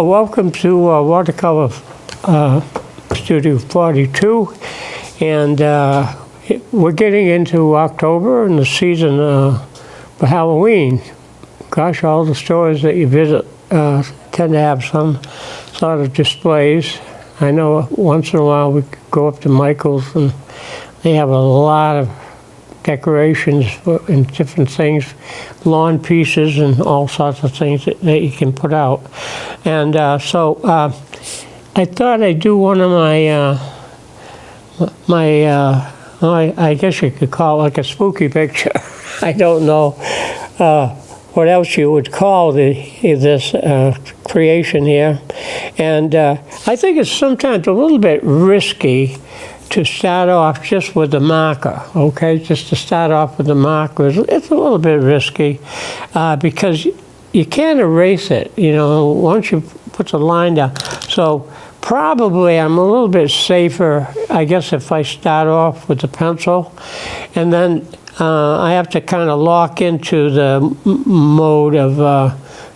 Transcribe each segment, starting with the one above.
welcome to Watercolor Studio 42, and we're getting into October and the season for Halloween. Gosh, all the stores that you visit tend to have some sort of displays. I know once in a while we go up to Michael's and they have a lot of decorations and different things, lawn pieces and all sorts of things that you can put out. And so I thought I'd do one of I guess you could call it like a spooky picture. I don't know what else you would call this creation here. And I think it's sometimes a little bit risky to start off just with the marker, okay? Just to start off with the marker, it's a little bit risky because you can't erase it, you know, once you put the line down. So probably I'm a little bit safer, I guess, if I start off with the pencil, and then I have to kind of lock into the mode of,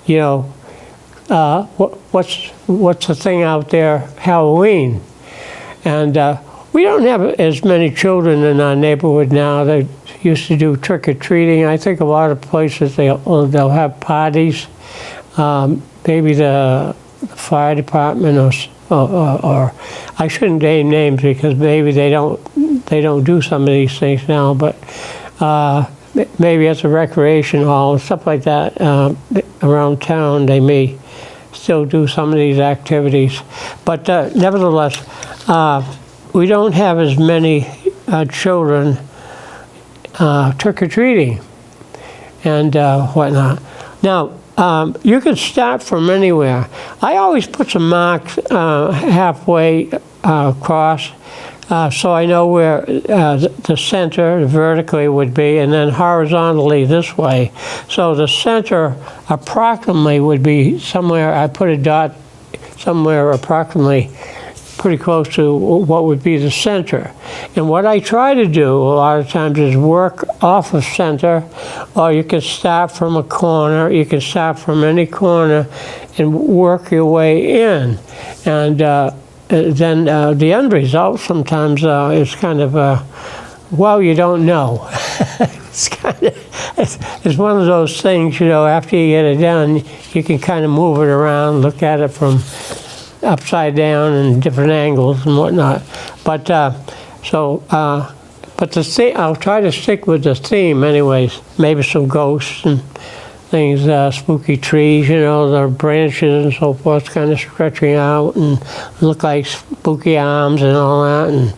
you know, what's the thing out there, Halloween. And we don't have as many children in our neighborhood now. They used to do trick-or-treating. I think a lot of places they'll have parties. Maybe the fire department or I shouldn't name names because maybe they don't do some of these things now. But maybe at the recreation hall and stuff like that around town, they may still do some of these activities. But nevertheless, we don't have as many children trick-or-treating and whatnot. Now, you can start from anywhere. I always put some marks halfway across so I know where the center vertically would be, and then horizontally this way. So the center approximately would be somewhere, I put a dot somewhere approximately pretty close to what would be the center. And what I try to do a lot of times is work off of center, or you can start from a corner, you can start from any corner and work your way in. And then the end result sometimes is kind of, well, you don't know. It's one of those things, you know, after you get it done, you can kind of move it around, look at it from upside down and different angles and whatnot. But but the theme, I'll try to stick with the theme anyways. Maybe some ghosts and things, spooky trees, you know, the branches and so forth kind of stretching out and look like spooky arms and all that and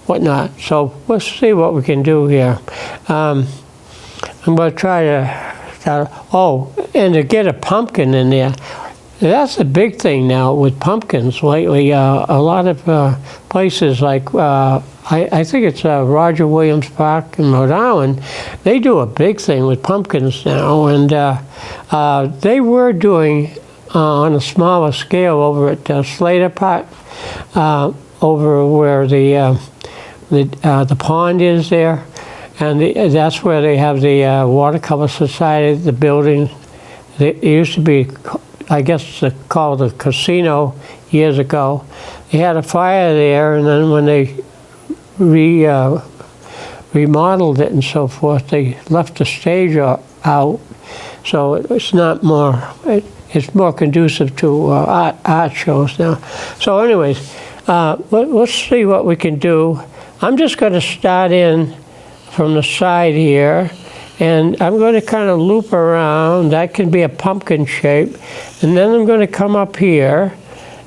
whatnot. So let's see what we can do here. I'm going to try to start, and to get a pumpkin in there. That's a big thing now with pumpkins lately. A lot of places like, I think it's Roger Williams Park in Rhode Island, they do a big thing with pumpkins now. And they were doing on a smaller scale over at Slater Park, over where the pond is there. And that's where they have the Watercolor Society, the building. It used to be, I guess, called the casino years ago. They had a fire there, and then when they remodeled it and so forth, they left the stage out. So it's not more, it's more conducive to art shows now. So anyways, let's see what we can do. I'm just going to start in from the side here. And I'm going to kind of loop around. That can be a pumpkin shape. And then I'm going to come up here,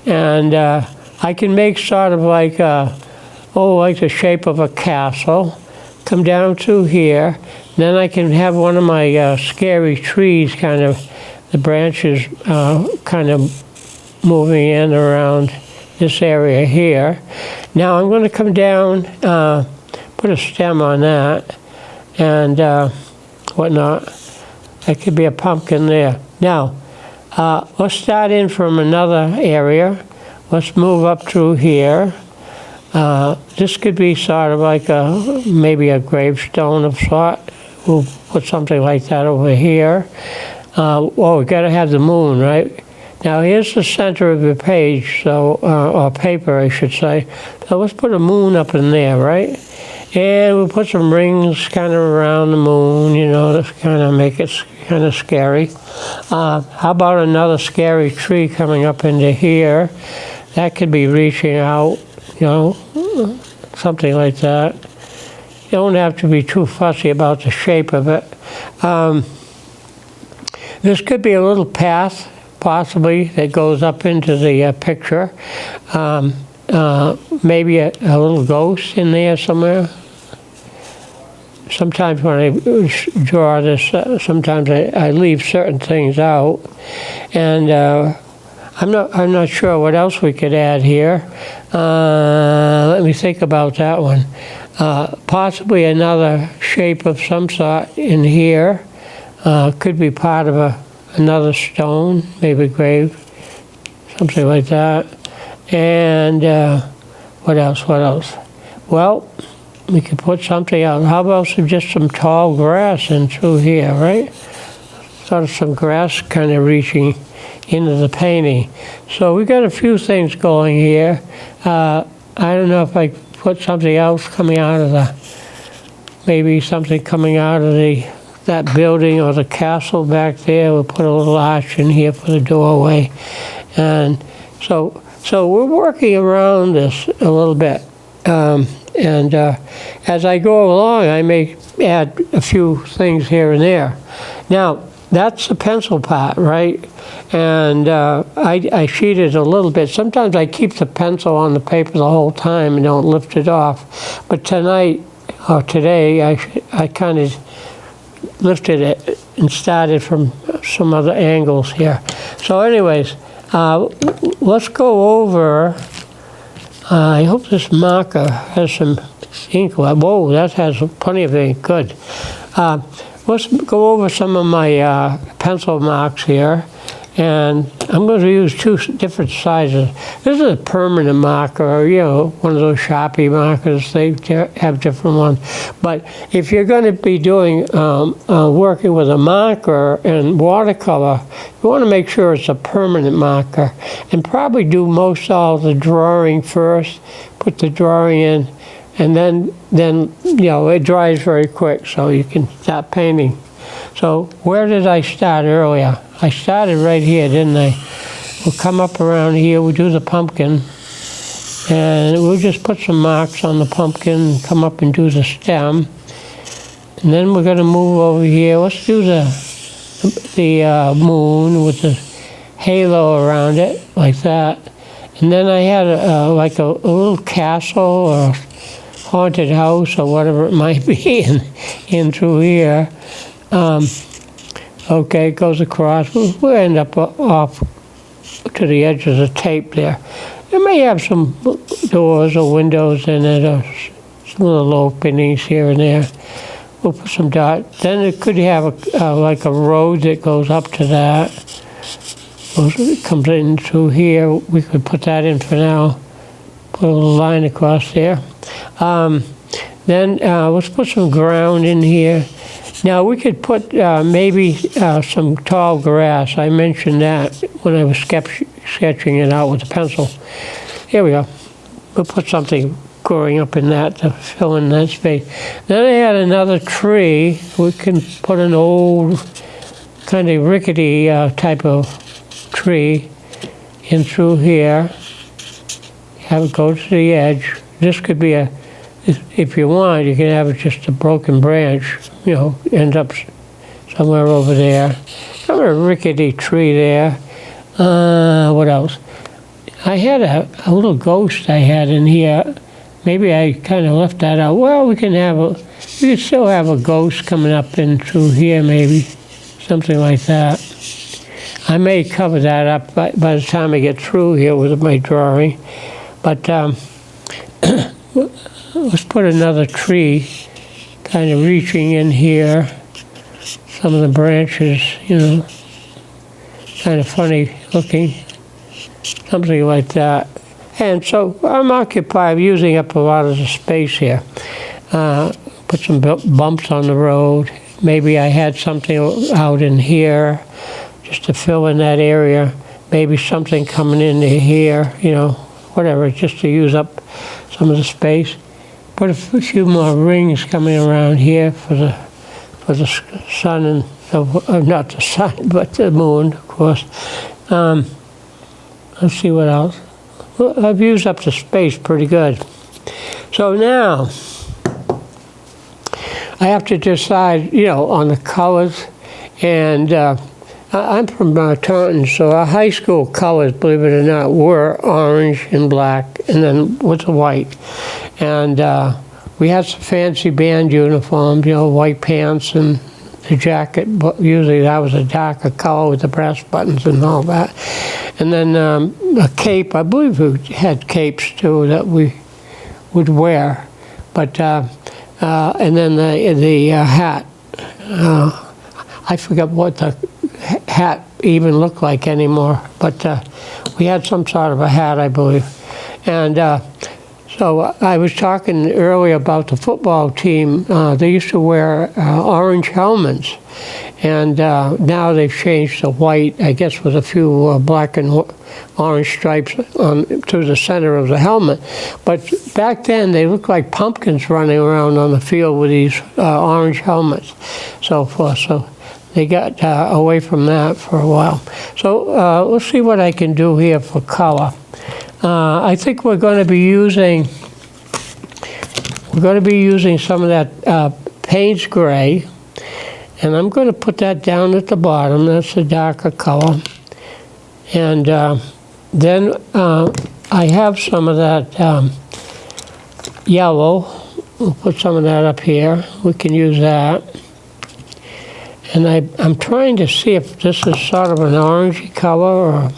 and I can make sort of like like the shape of a castle. Come down through here. Then I can have one of my scary trees, kind of the branches kind of moving in around this area here. Now I'm going to come down, put a stem on that, and whatnot. That could be a pumpkin there. Now, let's start in from another area. Let's move up through here. This could be sort of like maybe a gravestone of sort. We'll put something like that over here. We got to have the moon, right? Now here's the center of your page, so or paper, I should say. So let's put a moon up in there, right? And we'll put some rings kind of around the moon, you know, to kind of make it kind of scary. How about another scary tree coming up into here? That could be reaching out, you know, something like that. You don't have to be too fussy about the shape of it. This could be a little path, possibly, that goes up into the picture. Maybe a little ghost in there somewhere. Sometimes when I draw this, sometimes I leave certain things out, and I'm not sure what else we could add here. Let me think about that one. Possibly another shape of some sort in here. Could be part of another stone, maybe grave, something like that. And what else? Well, we could put something else. How about just some tall grass in through here, right? Sort of some grass kind of reaching into the painting. So we got a few things going here. I don't know if I put something else coming out of maybe something coming out of that building or the castle back there. We'll put a little arch in here for the doorway. And so we're working around this a little bit. And as I go along, I may add a few things here and there. Now, that's the pencil part, right? And I sheeted a little bit. Sometimes I keep the pencil on the paper the whole time and don't lift it off. But tonight, or today, I kind of lifted it and started from some other angles here. So anyways, let's go over. I hope this marker has some ink left. Whoa, that has plenty of ink. Good. Let's go over some of my pencil marks here. And I'm going to use two different sizes. This is a permanent marker, or, you know, one of those Sharpie markers. They have different ones. But if you're going to be doing working with a marker and watercolor, you want to make sure it's a permanent marker, and probably do most all the drawing first. Put the drawing in, and then you know, it dries very quick, so you can start painting. So where did I start earlier? I started right here, didn't I? We'll come up around here, we'll do the pumpkin, and we'll just put some marks on the pumpkin, come up and do the stem. And then we're gonna move over here. Let's do the moon with the halo around it, like that. And then I had like a little castle or haunted house or whatever it might be in through here. Okay, it goes across. We'll end up off to the edge of the tape there. It may have some doors or windows in it, or some little openings here and there. We'll put some dots. Then it could have like a road that goes up to that. It comes in through here. We could put that in for now. Put a little line across there. Then let's put some ground in here. Now we could put maybe some tall grass. I mentioned that when I was sketching it out with a pencil. Here we go. We'll put something growing up in that to fill in that space. Then I had another tree. We can put an old kind of rickety type of tree in through here. Have it go to the edge. This could be if you want, you can have it just a broken branch, you know, end up somewhere over there. Some rickety tree there. What else? I had a little ghost I had in here. Maybe I kind of left that out. Well, we can still have a ghost coming up in through here, maybe. Something like that. I may cover that up by the time I get through here with my drawing. But let's put another tree kind of reaching in here. Some of the branches, you know, kind of funny looking. Something like that. And so I'm occupied using up a lot of the space here. Put some bumps on the road. Maybe I had something out in here just to fill in that area. maybe something coming into here, you know, whatever, just to use up some of the space. Put a few more rings coming around here for the sun and not the sun, but the moon, of course. Let's see what else. Well, I've used up the space pretty good. So now I have to decide, you know, on the colors. And I'm from Taunton, so our high school colors, believe it or not, were orange and black, and then with the white. And we had some fancy band uniforms, you know, white pants and the jacket. But usually that was a darker color with the brass buttons and all that. And then a cape. I believe we had capes too that we would wear. But and then the hat. I forget what the hat even looked like anymore, but we had some sort of a hat, I believe. And so I was talking earlier about the football team. They used to wear orange helmets, and now they've changed to white, I guess with a few black and orange stripes to the center of the helmet. But back then, they looked like pumpkins running around on the field with these orange helmets, so forth. So they got away from that for a while. So let's see what I can do here for color. I think we're going to be using some of that Payne's gray, and I'm going to put that down at the bottom. That's a darker color. And then I have some of that yellow. We'll put some of that up here. We can use that. And I'm trying to see if this is sort of an orangey color or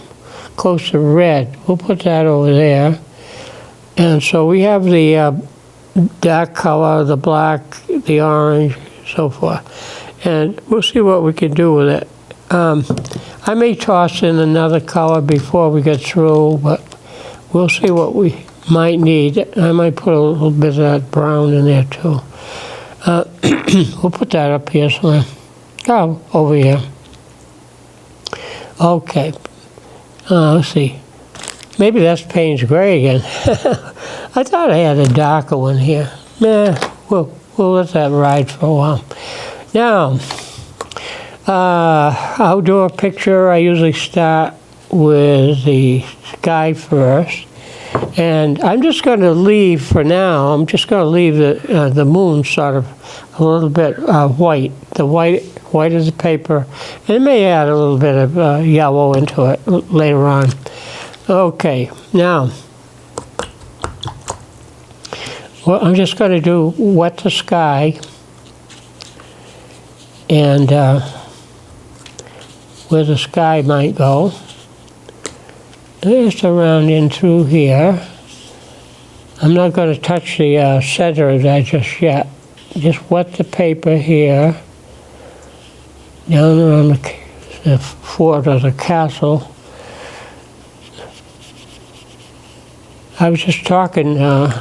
close to red. We'll put that over there. And so we have the dark color, the black, the orange, so forth. And we'll see what we can do with it. I may toss in another color before we get through, but we'll see what we might need. I might put a little bit of that brown in there too. We'll put that up here somewhere. Oh, over here. Okay. Let's see. Maybe that's Payne's gray again. I thought I had a darker one here. Nah, we'll let that ride for a while. Now, outdoor picture, I usually start with the sky first. And I'm just going to leave, for now, I'm just going to leave the moon sort of a little bit white. The white is the paper. And it may add a little bit of yellow into it later on. Okay, now, well, I'm just going to do wet the sky. And where the sky might go. Just around in through here. I'm not going to touch the center of that just yet. Just wet the paper here. Down around the fort or the castle. I was just talking a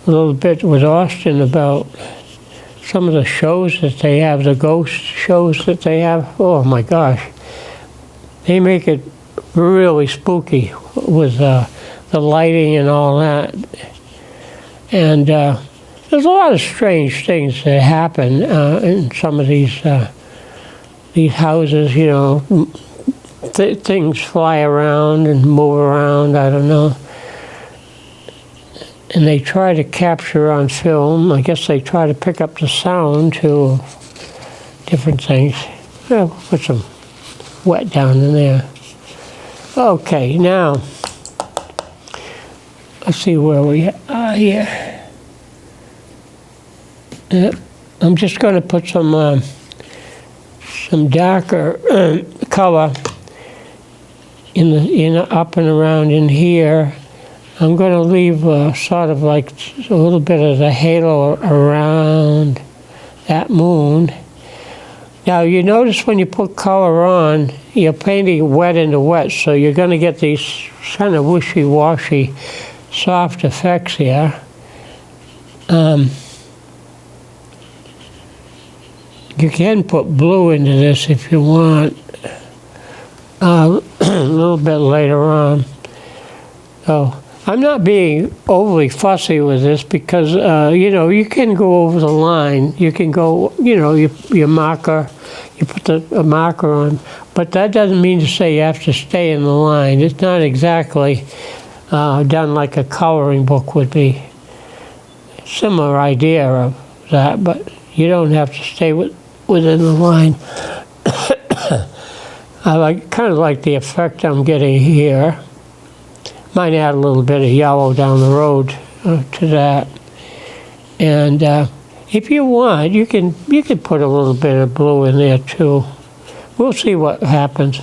little bit with Austin about some of the shows that they have, the ghost shows that they have. Oh my gosh. They make it really spooky with the lighting and all that. And there's a lot of strange things that happen in some of these houses, you know. Things fly around and move around, I don't know. And they try to capture on film. I guess they try to pick up the sound to different things. Yeah, we'll put some wet down in there. Okay, now, let's see where we are here. I'm just going to put some darker color in up and around in here. I'm going to leave sort of like a little bit of the halo around that moon. Now, you notice when you put color on, you're painting wet into wet, so you're going to get these kind of wishy-washy, soft effects here. You can put blue into this if you want. little bit later on. So I'm not being overly fussy with this because, you know, you can go over the line. You can go, you know, your marker, you put a marker on, but that doesn't mean to say you have to stay in the line. It's not exactly done like a coloring book would be. Similar idea of that, but you don't have to stay within the line. I kind of like the effect I'm getting here. Might add a little bit of yellow down the road to that. And if you want, you can put a little bit of blue in there too. We'll see what happens.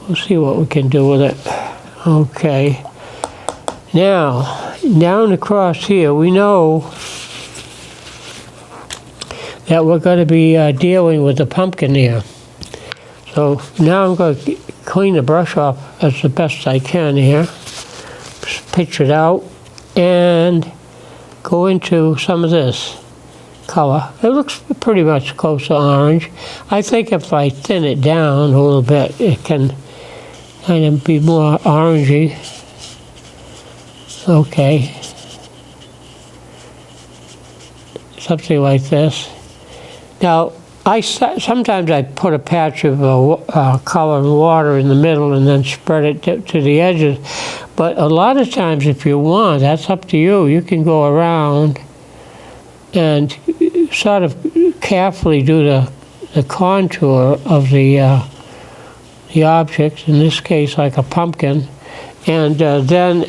We'll see what we can do with it. Okay. Now, down across here, we know that we're going to be dealing with the pumpkin here. So now I'm going to clean the brush off as the best I can here. Just pitch it out and go into some of this color. It looks pretty much close to orange. I think if I thin it down a little bit, it can kind of be more orangey. Okay. Something like this. Now, sometimes I put a patch of colored water in the middle and then spread it to the edges. But a lot of times, if you want, that's up to you. You can go around and sort of carefully do the contour of the object, in this case like a pumpkin, and then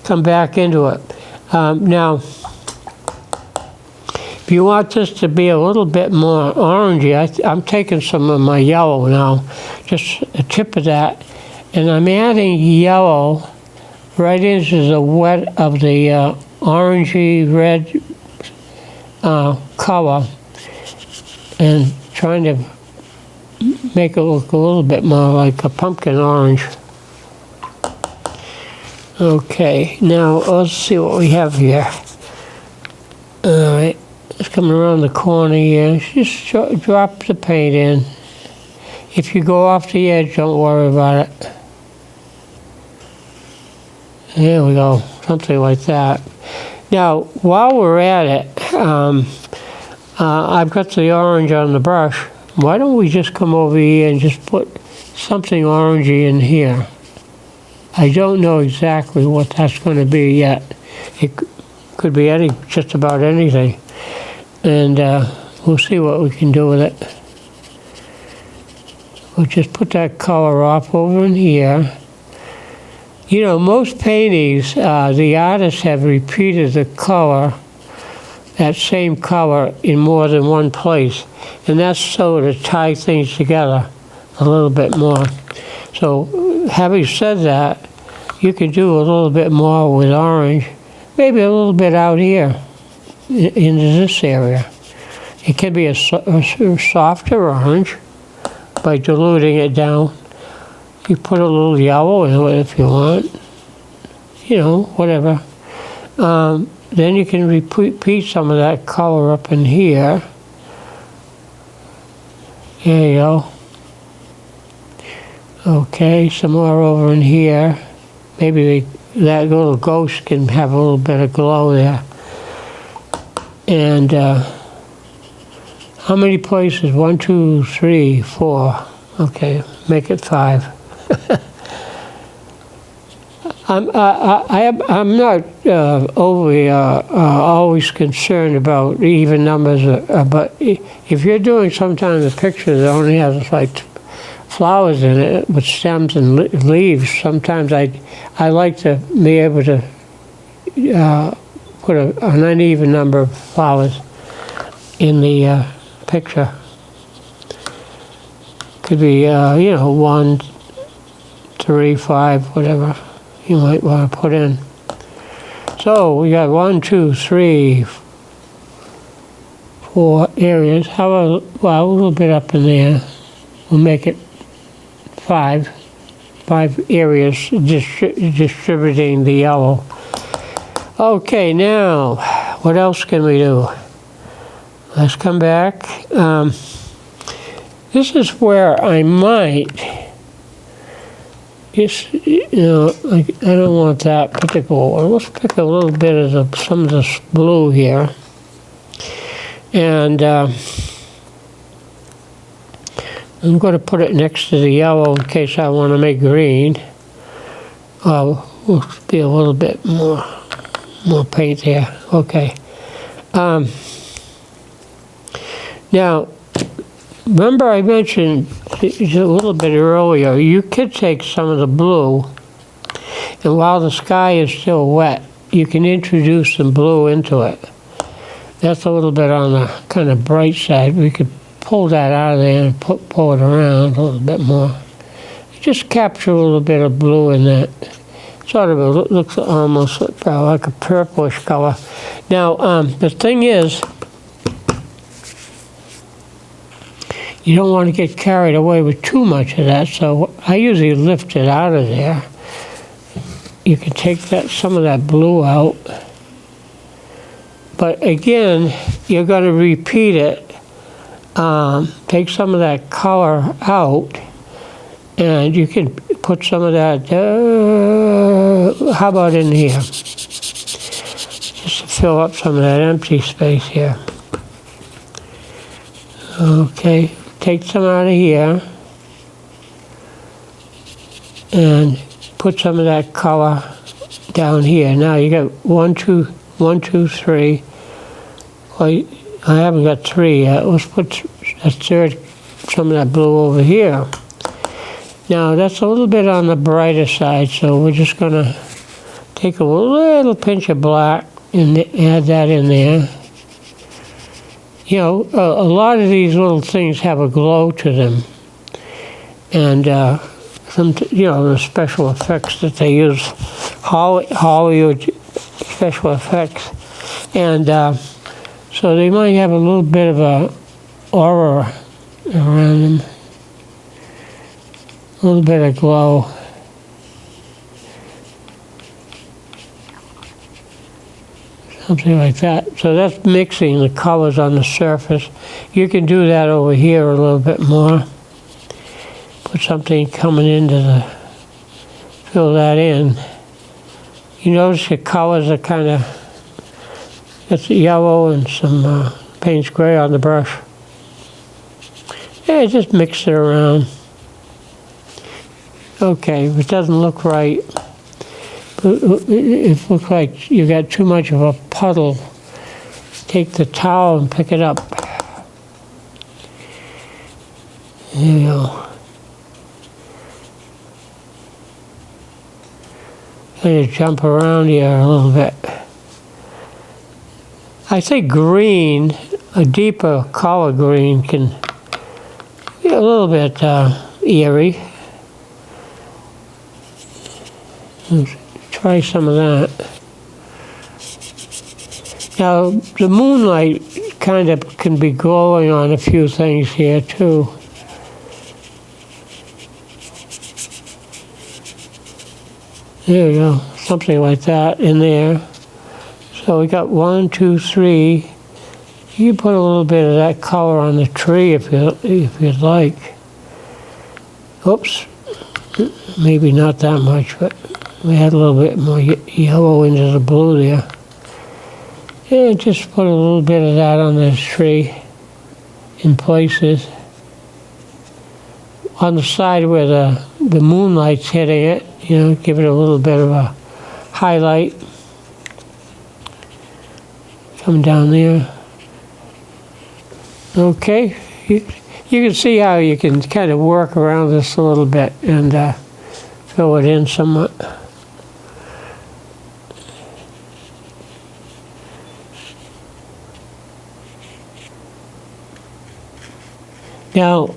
come back into it. Now, if you want this to be a little bit more orangey, I'm taking some of my yellow now, just a tip of that, and I'm adding yellow right into the wet of the orangey red color, and trying to make it look a little bit more like a pumpkin orange. Okay, now let's see what we have here. All right. It's coming around the corner here. Just drop the paint in. If you go off the edge, don't worry about it. There we go, something like that. Now, while we're at it, I've got the orange on the brush. Why don't we just come over here and just put something orangey in here? I don't know exactly what that's going to be yet. It could be just about anything. And we'll see what we can do with it. We'll just put that color off over in here. You know, most paintings, the artists have repeated the color, that same color, in more than one place. And that's so to tie things together a little bit more. So, having said that, you could do a little bit more with orange, maybe a little bit out here into this area. It can be a softer orange by diluting it down. You put a little yellow in it if you want, you know, whatever. Then you can repeat some of that color up in here. There you go. Okay, some more over in here. Maybe that little ghost can have a little bit of glow there. And how many places? 1, 2, 3, 4. Okay, make it 5. I'm not overly always concerned about even numbers, but if you're doing sometimes a picture that only has like flowers in it with stems and leaves, sometimes I like to be able to put an uneven number of flowers in the picture. Could be, you know, 1, 3, 5, whatever you might want to put in. So we got 1, 2, 3, 4 areas. How about, well, a little bit up in there. We'll make it 5 areas distributing the yellow. Okay, now, what else can we do? Let's come back. This is where I might just, I don't want that particular one. Let's pick a little bit of some of this blue here. And I'm going to put it next to the yellow in case I want to make green. We'll be a little bit more paint there. Okay. Now, remember I mentioned a little bit earlier, you could take some of the blue, and while the sky is still wet, you can introduce some blue into it. That's a little bit on the kind of bright side. We could pull that out of there and pull it around a little bit more. Just capture a little bit of blue in that. Sort of looks almost like a purplish color. Now, the thing is, you don't want to get carried away with too much of that, so I usually lift it out of there. You can take some of that blue out. But again, you're going to repeat it. Take some of that color out, and you can put some of that, how about in here? Just to fill up some of that empty space here. Okay, take some out of here, and put some of that color down here. Now you got 1, 2, 3. Well, I haven't got 3 yet. Let's put a third, some of that blue over here. Now that's a little bit on the brighter side, so we're just going to take a little pinch of black and add that in there. A lot of these little things have a glow to them, and the special effects that they use, Hollywood special effects, and so they might have a little bit of a aura around them, a little bit of glow. Something like that. So that's mixing the colors on the surface. You can do that over here a little bit more. Put something coming into fill that in. You notice the colors are kind of, it's yellow and some Payne's gray on the brush. Yeah, just mix it around. Okay, if it doesn't look right, it looks like you got too much of a puddle, take the towel and pick it up. There you go. Kind of jump around here a little bit. I think green, a deeper color green, can be a little bit eerie. Let's try some of that. Now, the moonlight kind of can be glowing on a few things here too. There you go, something like that in there. So we got 1, 2, 3. You can put a little bit of that color on the tree if you'd like. Oops, maybe not that much, but we had a little bit more yellow into the blue there. And just put a little bit of that on this tree in places. On the side where the moonlight's hitting it, give it a little bit of a highlight. Come down there. Okay, you can see how you can kind of work around this a little bit and fill it in somewhat. Now,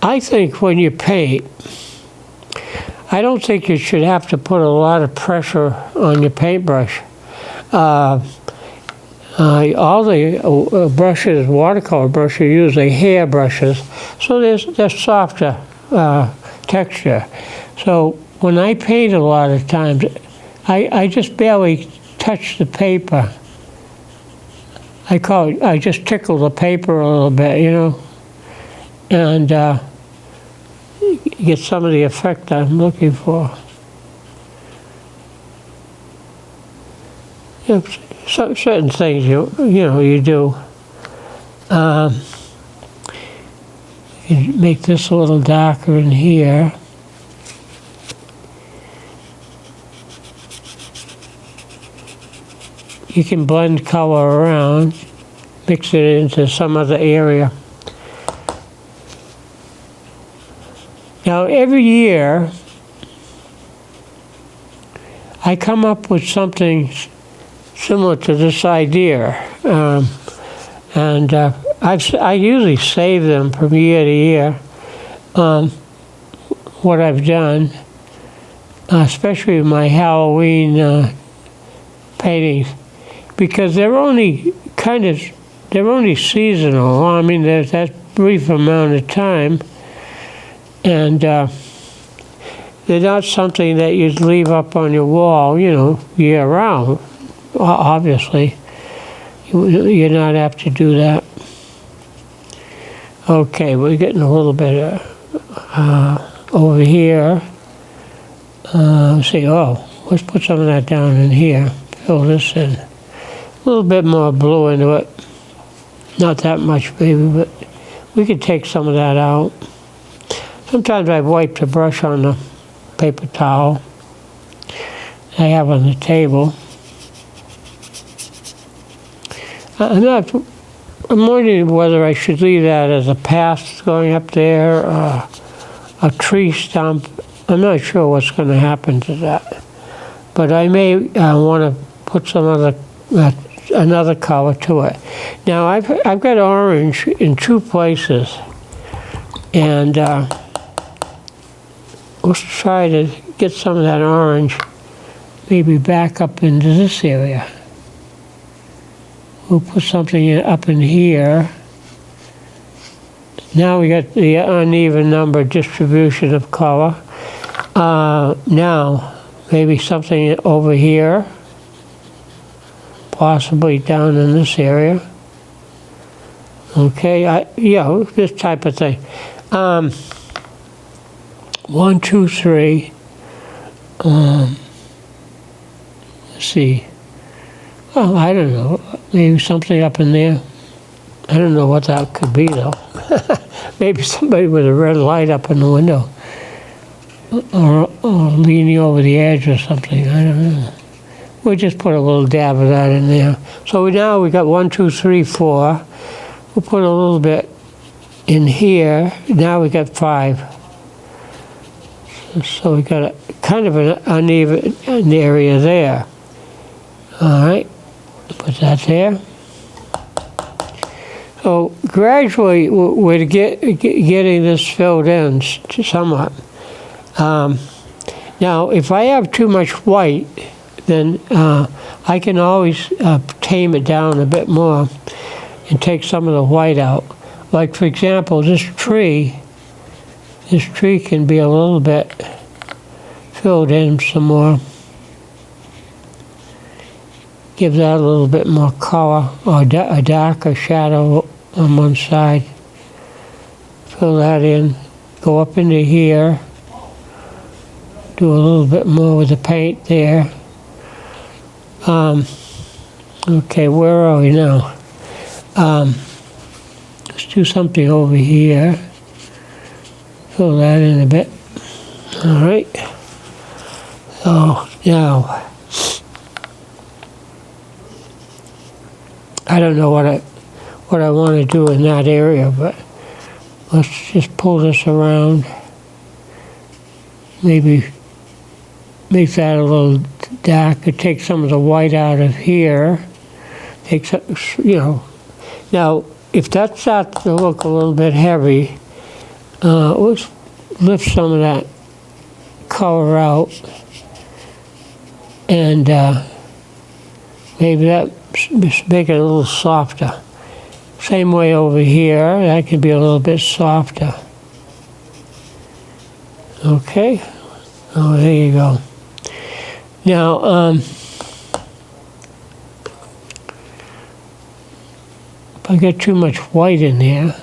I think when you paint, I don't think you should have to put a lot of pressure on your paintbrush. All the brushes, watercolor brushes, are usually hair brushes, so they're softer texture. So when I paint a lot of times, I just barely touch the paper. I just tickle the paper a little bit, and get some of the effect I'm looking for. You know, certain things you do. You can make this a little darker in here. You can blend color around, mix it into some other area. Now, every year, I come up with something similar to this idea, and I usually save them from year to year. What I've done, especially with my Halloween paintings, because they're only seasonal. I mean, there's that brief amount of time, and they're not something that you'd leave up on your wall, year round. Obviously, you're not apt to do that. Okay, we're getting a little bit over here. Let's see. Let's put some of that down in here. Fill this in. A little bit more blue into it. Not that much, maybe, but we could take some of that out. Sometimes I wipe the brush on the paper towel I have on the table. I'm wondering whether I should leave that as a path going up there, a tree stump. I'm not sure what's going to happen to that. But I may want to put some another color to it. Now I've got orange in two places, and let's try to get some of that orange maybe back up into this area. We'll put something up in here. Now we got the uneven number distribution of color. Now maybe something over here, possibly down in this area. Okay, this type of thing. 1, 2, 3. Let's see. Well, I don't know. Maybe something up in there. I don't know what that could be, though. Maybe somebody with a red light up in the window. Or leaning over the edge or something. I don't know. We'll just put a little dab of that in there. So now we got 1, 2, 3, 4. We'll put a little bit in here. Now we got 5. So we got kind of an uneven area there. All right. Put that there. So gradually we're getting this filled in somewhat. Now, if I have too much white, then I can always tame it down a bit more and take some of the white out. Like, for example, this tree can be a little bit filled in some more. Give that a little bit more color, or a darker shadow on one side. Fill that in. Go up into here. Do a little bit more with the paint there. Okay, where are we now? Let's do something over here. Fill that in a bit. All right. So now, I don't know what I want to do in that area, but let's just pull this around. Maybe make that a little darker. Take some of the white out of here. Take some, Now, if that starts to look a little bit heavy, let's lift some of that color out, and maybe that make it a little softer. Same way over here, that could be a little bit softer. Okay, there you go. Now, if I get too much white in there,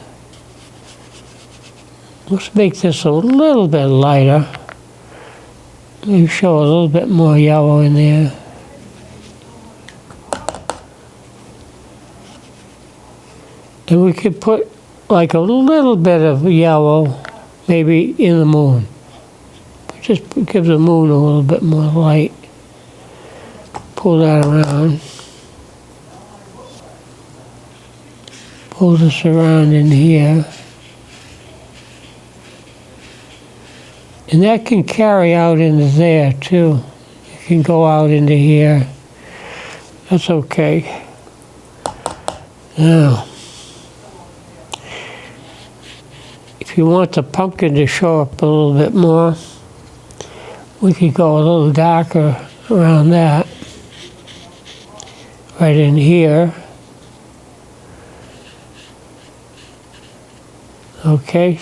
let's make this a little bit lighter. Maybe show a little bit more yellow in there. And we could put like a little bit of yellow maybe in the moon. Just give the moon a little bit more light. Pull that around. Pull this around in here. And that can carry out into there too. It can go out into here. That's okay. Now, if you want the pumpkin to show up a little bit more, we could go a little darker around that. Right in here. Okay.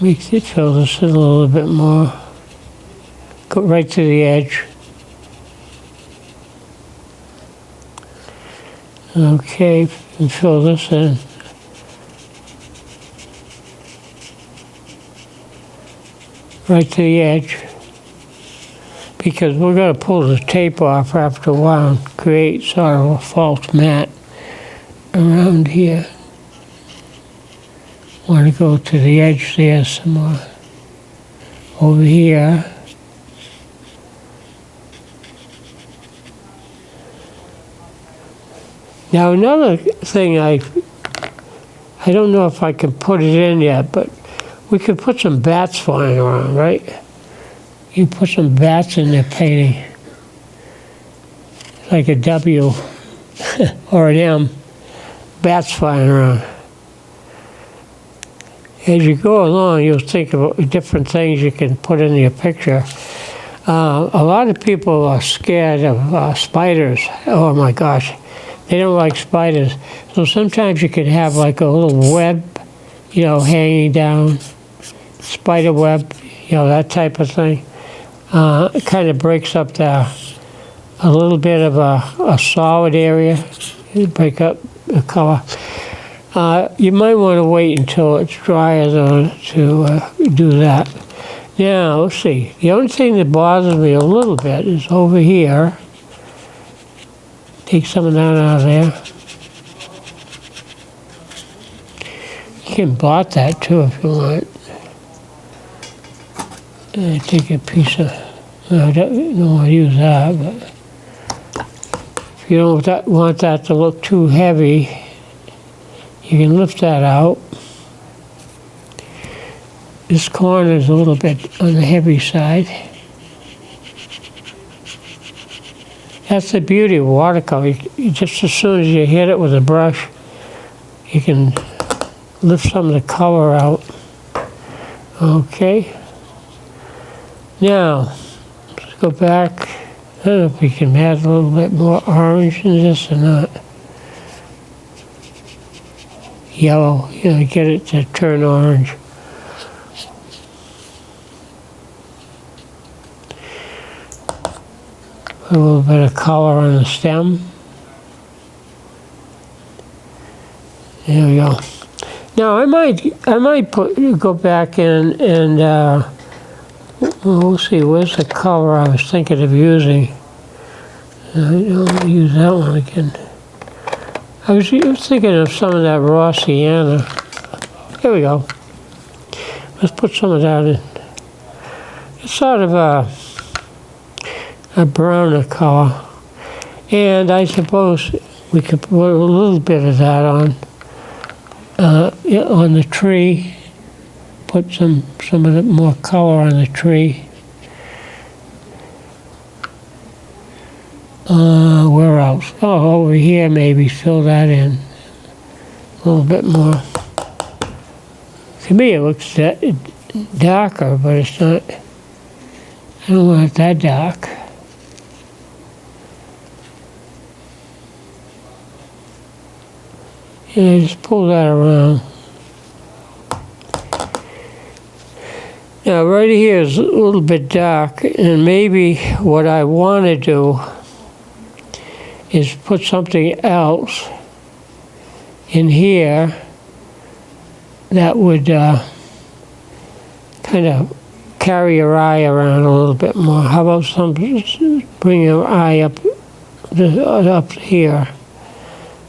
Makes it fill this in a little bit more. Go right to the edge. Okay, and fill this in. Right to the edge. Because we're going to pull the tape off after a while and create sort of a false matte around here. Want to go to the edge there some more. Over here. Now another thing, I don't know if I can put it in yet, but we could put some bats flying around, right? You put some bats in their painting. Like a W or an M. Bats flying around. As you go along, you'll think about different things you can put in your picture. A lot of people are scared of spiders. Oh my gosh, they don't like spiders. So sometimes you can have like a little web, hanging down, spider web, that type of thing. It kind of breaks up a little bit of a solid area, break up the color. You might want to wait until it's drier though to do that. Now, let's see. The only thing that bothers me a little bit is over here. Take some of that out of there. You can blot that too if you want. Take a piece of, I don't want to use that, but if you don't want that to look too heavy, you can lift that out. This corner is a little bit on the heavy side. That's the beauty of watercolor. Just as soon as you hit it with a brush, you can lift some of the color out. Okay. Now, let's go back. I don't know if we can add a little bit more orange in this or not. Yellow, get it to turn orange. Put a little bit of color on the stem. There we go. Now I might go back in and we'll see. Where's the color I was thinking of using? I'll use that one again. I was thinking of some of that raw sienna. Here we go. Let's put some of that in. It's sort of a browner color. And I suppose we could put a little bit of that on the tree. Put some of the more color on the tree. Where else? Oh, over here maybe, fill that in a little bit more. To me it looks darker, but it's not, I don't want it that dark. And I just pull that around. Now right here is a little bit dark, and maybe what I want to do is put something else in here that would kind of carry your eye around a little bit more. How about bring your eye up here,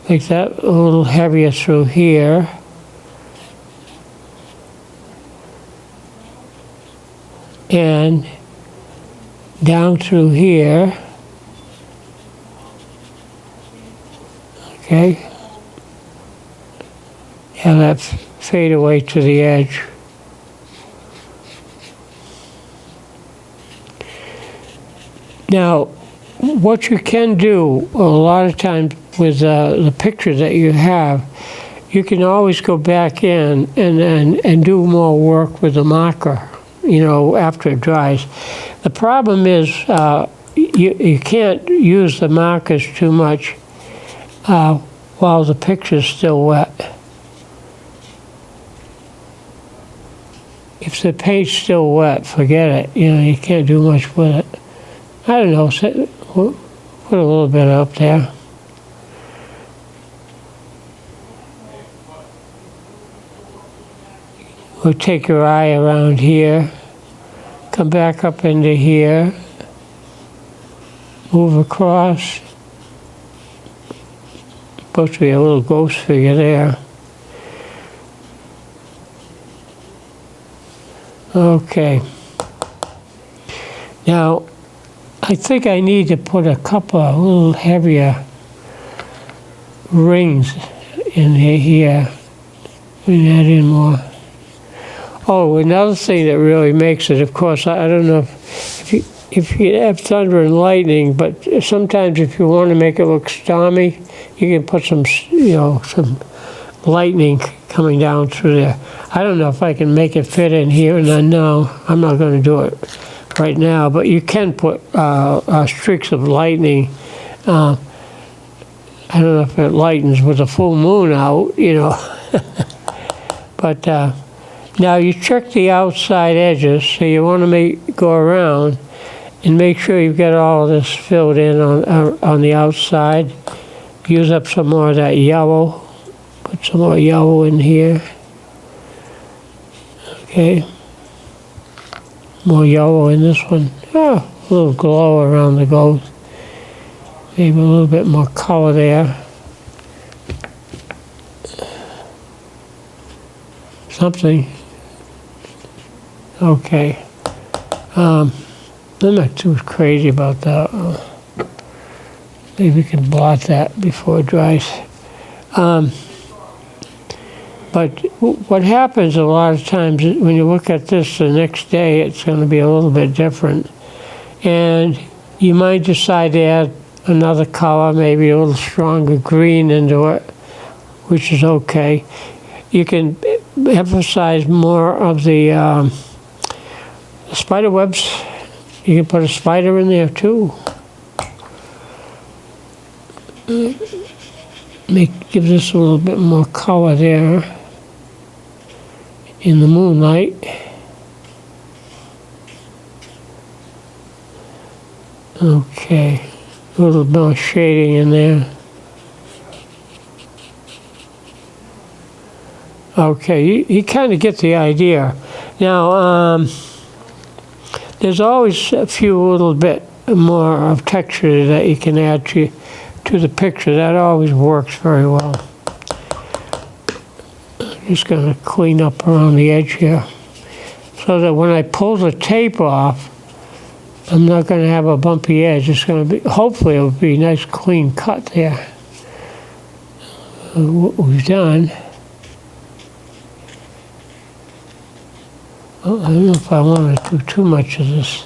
make that a little heavier through here. And down through here. Okay. And that fade away to the edge. Now, what you can do a lot of times with the picture that you have, you can always go back in and do more work with the marker, you know, after it dries. The problem is you can't use the markers too much while the picture's still wet. If the paint's still wet, forget it. You know, you can't do much with it. I don't know, put a little bit up there. We'll take your eye around here, come back up into here, move across. Supposed to be a little ghost figure there. Okay. Now, I think I need to put a couple of little heavier rings in here. Bring that in more. Oh, another thing that really makes it, of course, I don't know if you have thunder and lightning, but sometimes if you want to make it look stormy, you can put some, you know, some lightning coming down through there. I don't know if I can make it fit in here, and I know I'm not going to do it right now, but you can put streaks of lightning. I don't know if it lightens with a full moon out, you know. But now you check the outside edges, so you want to go around and make sure you've got all of this filled in on the outside. Use up some more of that yellow. Put some more yellow in here. Okay. More yellow in this one. Oh, a little glow around the gold. Maybe a little bit more color there. Something. Okay. I'm not too crazy about that. Maybe we can blot that before it dries. But what happens a lot of times when you look at this the next day, it's going to be a little bit different. And you might decide to add another color, maybe a little stronger green into it, which is okay. You can emphasize more of the spider webs. You can put a spider in there too. Give this a little bit more color there in the moonlight. Okay, a little more shading in there. Okay, you kind of get the idea. Now, there's always a few little bit more of texture that you can add to the picture. That always works very well. I'm just going to clean up around the edge here so that when I pull the tape off, I'm not going to have a bumpy edge. It's going to be, hopefully it'll be a nice clean cut there. What we've done. Oh, I don't know if I want to do too much of this.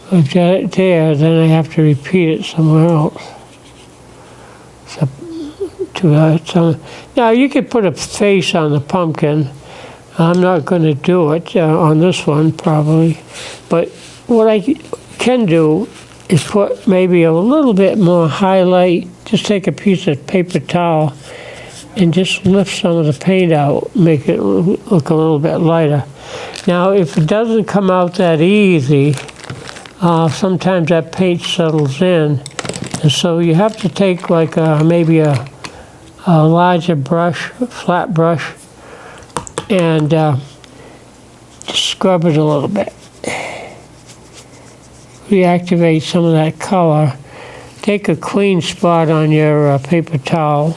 If I've got it there, then I have to repeat it somewhere else. Now you could put a face on the pumpkin. I'm not going to do it on this one probably, but what I can do is put maybe a little bit more highlight. Just take a piece of paper towel and just lift some of the paint out, make it look a little bit lighter. Now, if it doesn't come out that easy, sometimes that paint settles in, And so you have to take like maybe a larger brush, flat brush, and just scrub it a little bit. Reactivate some of that color. Take a clean spot on your paper towel,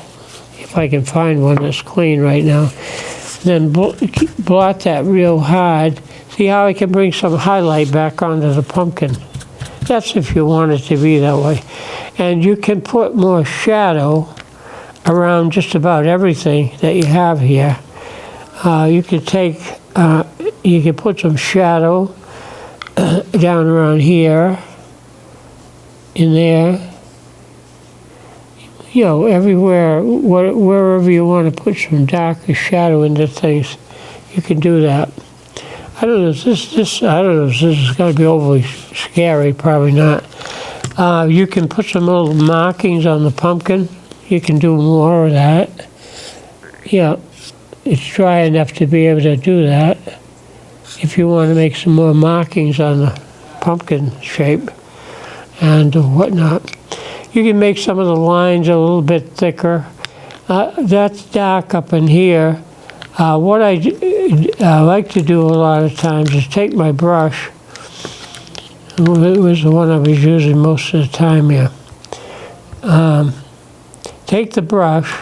if I can find one that's clean right now. Then blot that real hard. See how I can bring some highlight back onto the pumpkin. That's if you want it to be that way. And you can put more shadow around just about everything that you have here. You can take, you can put some shadow down around here, in there, you know, everywhere, wherever you want to put some darker shadow into things, you can do that. I don't know if I don't know if this is going to be overly scary, probably not. You can put some little markings on the pumpkin. You can do more of that. Yeah, it's dry enough to be able to do that. If you want to make some more markings on the pumpkin shape and whatnot. You can make some of the lines a little bit thicker. That's dark up in here. What I like to do a lot of times is take my brush. It was the one I was using most of the time here. Take the brush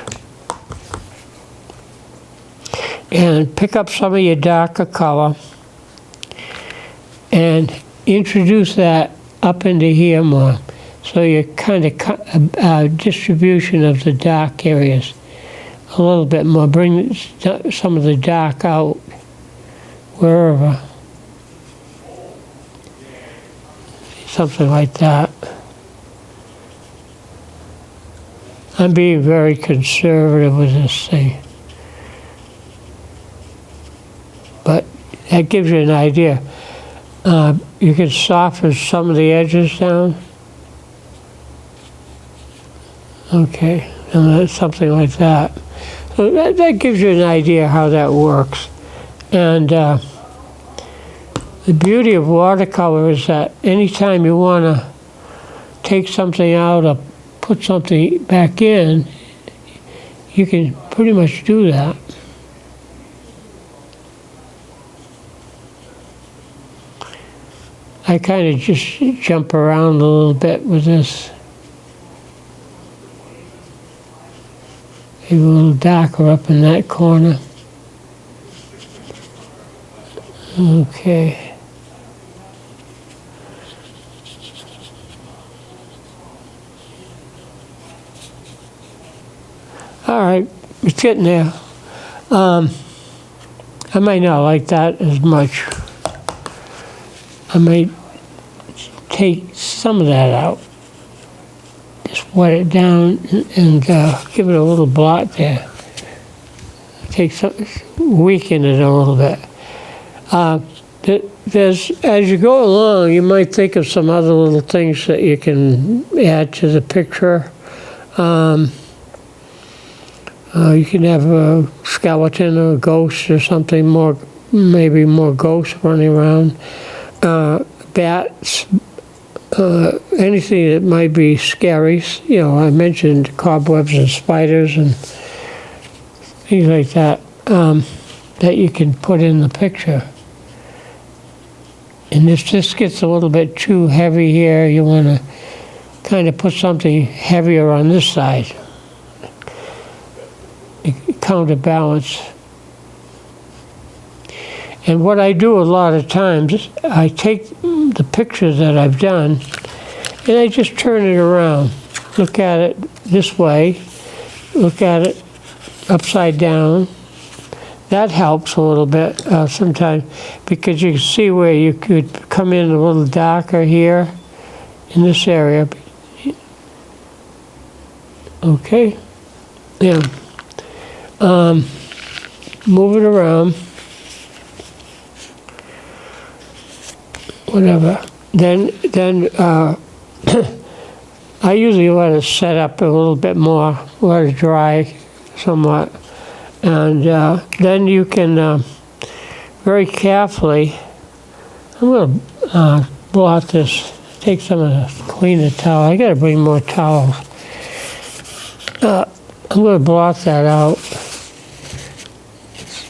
and pick up some of your darker color and introduce that up into here more. So you kind of distribution of the dark areas a little bit more. Bring some of the dark out wherever. Something like that. I'm being very conservative with this thing. But that gives you an idea. You can soften some of the edges down. Okay, and that's something like that. So that gives you an idea how that works. And the beauty of watercolor is that anytime you want to take something out or put something back in, you can pretty much do that. I kind of just jump around a little bit with this. Maybe a little darker up in that corner. Okay. All right, it's getting there. I might not like that as much. I might take some of that out. Just wet it down and give it a little blot there. Weaken it a little bit. As you go along, you might think of some other little things that you can add to the picture. You can have a skeleton or a ghost or something more, maybe more ghosts running around. Bats, anything that might be scary. You know, I mentioned cobwebs and spiders and things like that, that you can put in the picture. And if this gets a little bit too heavy here, you want to kind of put something heavier on this side. Counterbalance. And what I do a lot of times is I take the pictures that I've done and I just turn it around. Look at it this way, look at it upside down. That helps a little bit sometimes, because you can see where you could come in a little darker here in this area. Okay, yeah. Move it around. Whatever. Then I usually let it set up a little bit more, let it dry somewhat, and then you can very carefully. I'm going to blot this take some of the cleaner towel. I got to bring more towels. I'm going to blot that out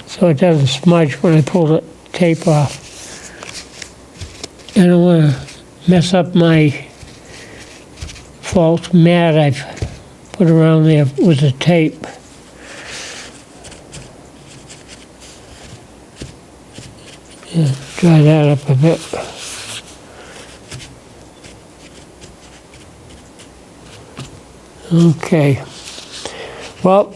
so it doesn't smudge when I pull the tape off. I don't want to mess up my false mat I've put around there with the tape. Yeah, dry that up a bit. Okay. Well,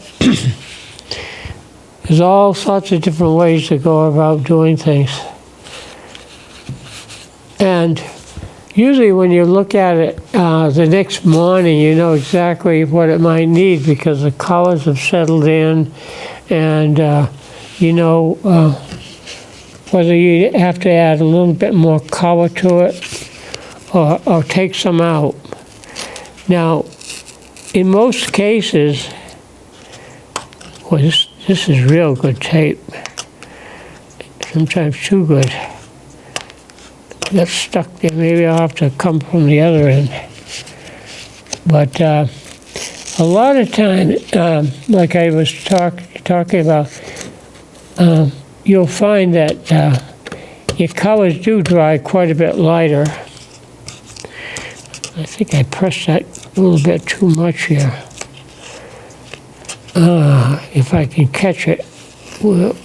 there's all sorts of different ways to go about doing things. And usually when you look at it the next morning, you know exactly what it might need because the colors have settled in, and you know whether you have to add a little bit more color to it or take some out. Now, in most cases, well, this is real good tape. Sometimes too good. Got stuck there. Maybe I'll have to come from the other end. But a lot of time, like I was talking about, you'll find that your colors do dry quite a bit lighter. I think I pressed that a little bit too much here. If I can catch it. Well,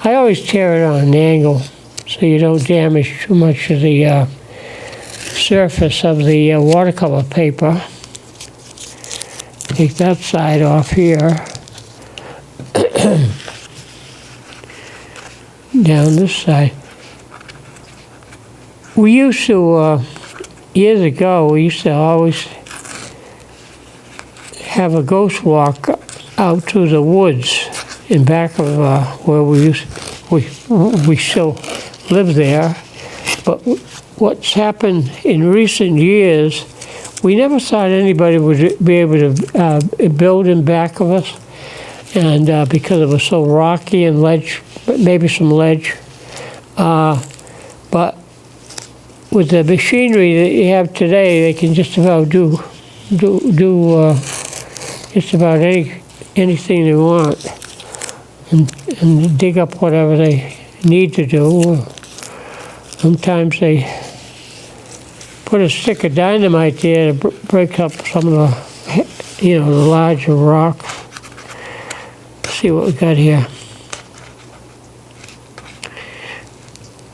I always tear it on an angle so you don't damage too much of the surface of the watercolor paper. Take that side off here. Down this side. We used to, years ago, we used to always have a ghost walk out to the woods in back of where we still live there. But what's happened in recent years, we never thought anybody would be able to build in back of us, and because it was so rocky and ledge, maybe some ledge. But with the machinery that you have today, they can just about do just about anything they want, and dig up whatever they need to do. Sometimes they put a stick of dynamite there to break up some of the, the larger rocks. Let's see what we got here.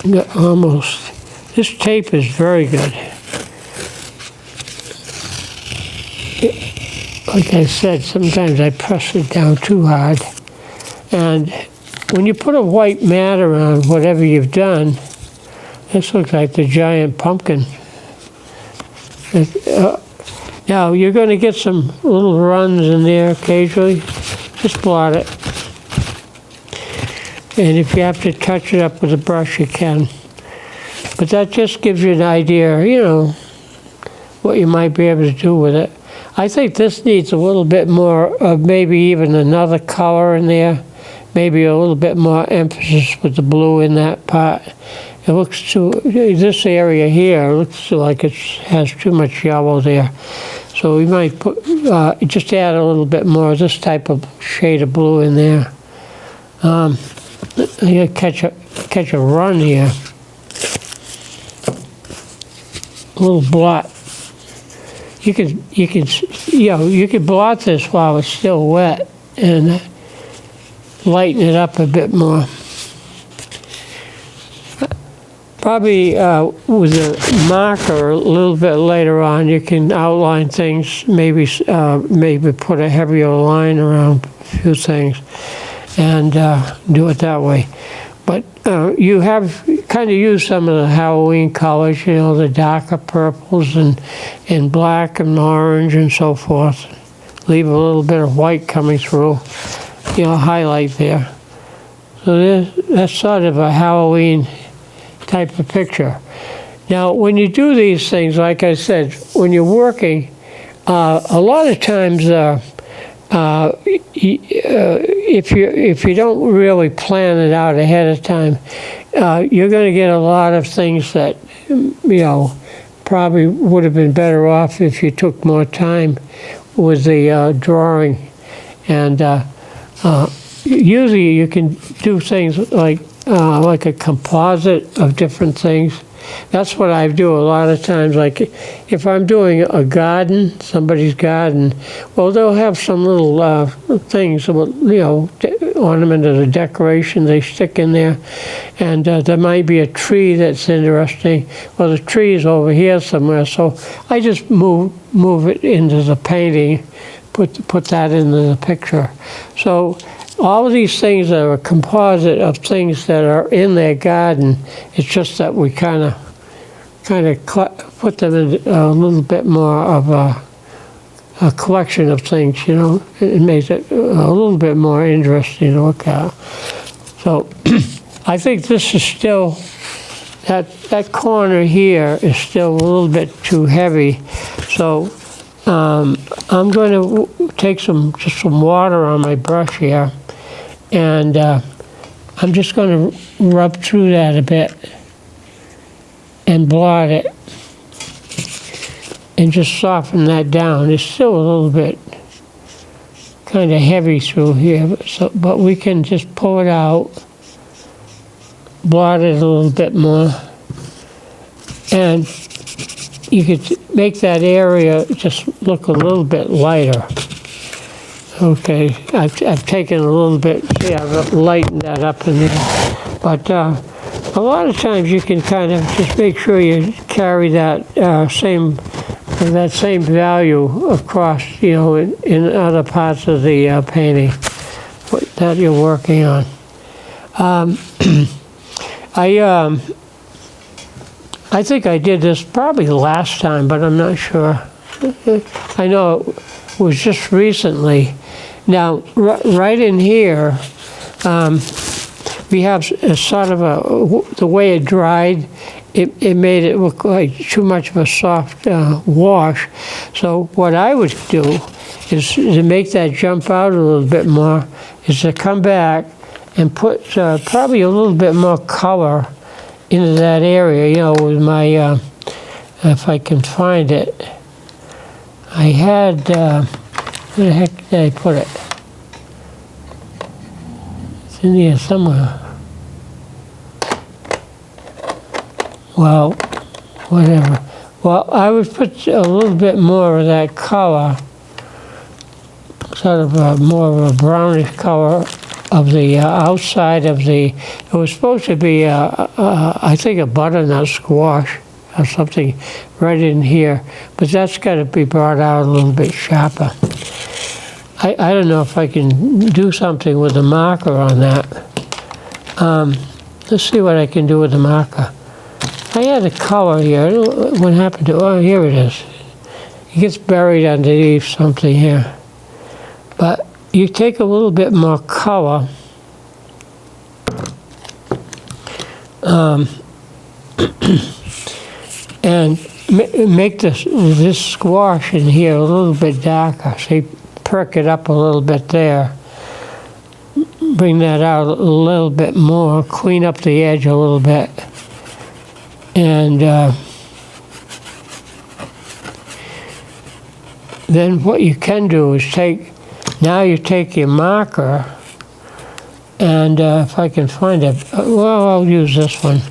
We got almost. This tape is very good. Like I said, sometimes I press it down too hard. And when you put a white mat around whatever you've done, this looks like the giant pumpkin. Now, you're going to get some little runs in there occasionally. Just blot it. And if you have to touch it up with a brush, you can. But that just gives you an idea, what you might be able to do with it. I think this needs a little bit more, maybe even another color in there. Maybe a little bit more emphasis with the blue in that part. It looks this area here looks like it has too much yellow there. So we might just add a little bit more of this type of shade of blue in there. I'm gonna catch a run here. A little blot. You can blot this while it's still wet and lighten it up a bit more. Probably with a marker a little bit later on, you can outline things. Maybe put a heavier line around a few things, and do it that way. But you have kind of used some of the Halloween colors, the darker purples and black and orange and so forth. Leave a little bit of white coming through, highlight there. So that's sort of a Halloween type of picture. Now, when you do these things, like I said, when you're working, a lot of times, if you don't really plan it out ahead of time, you're going to get a lot of things that probably would have been better off if you took more time with the drawing. And usually you can do things like a composite of different things. That's what I do a lot of times. Like if I'm doing a garden, somebody's garden, well, they'll have some little things, ornament or decoration they stick in there. And there might be a tree that's interesting. Well, the tree is over here somewhere, so I just move it into the painting, put that into the picture. So all of these things are a composite of things that are in their garden. It's just that we kind of put them in a little bit more of a collection of things, It makes it a little bit more interesting to look at. So I think this is still, that corner here is still a little bit too heavy. So I'm going to take just some water on my brush here, and I'm just going to rub through that a bit and blot it and just soften that down. It's still a little bit kind of heavy through here, but we can just pull it out, blot it a little bit more, and you could make that area just look a little bit lighter. Okay, I've taken a little bit, see, I've lightened that up in there. But a lot of times you can kind of just make sure you carry that same value across, in other parts of the painting that you're working on. I think I did this probably last time, but I'm not sure. I know it was just recently. Now, right in here, we have a sort of the way it dried, it made it look like too much of a soft wash. So what I would do is to make that jump out a little bit more, is to come back and put probably a little bit more color into that area, with my, if I can find it. I had, where the heck did I put it? It's in here somewhere. Well, whatever. Well, I would put a little bit more of that color, sort of more of a brownish color of the outside of the, it was supposed to be, I think, a butternut squash or something right in here, but that's got to be brought out a little bit sharper. I don't know if I can do something with the marker on that. Let's see what I can do with the marker. I had a color here. What happened to it? Oh, here it is. It gets buried underneath something here. But you take a little bit more color, and make this squash in here a little bit darker. See, perk it up a little bit there. Bring that out a little bit more. Clean up the edge a little bit. And then what you can do is now you take your marker, and if I can find it, well, I'll use this one,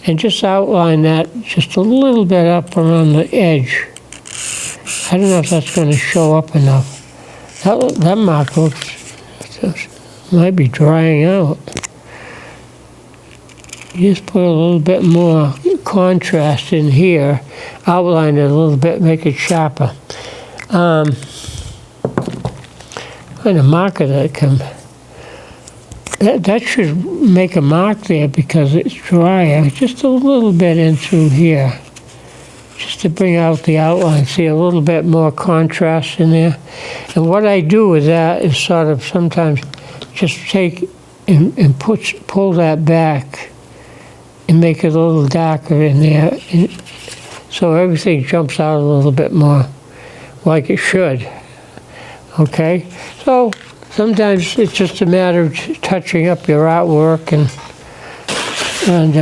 and just outline that just a little bit up around the edge. I don't know if that's going to show up enough. That marker might be drying out. You just put a little bit more contrast in here, outline it a little bit, make it sharper. Find a marker that should make a mark there because it's drier. Just a little bit in through here, just to bring out the outline. See, a little bit more contrast in there. And what I do with that is sort of sometimes just take and pull that back and make it a little darker in there, so everything jumps out a little bit more like it should. Okay, so sometimes it's just a matter of touching up your artwork, and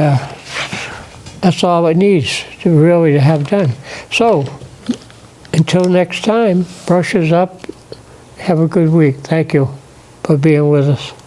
that's all it needs to have done. So, until next time, brushes up. Have a good week. Thank you for being with us.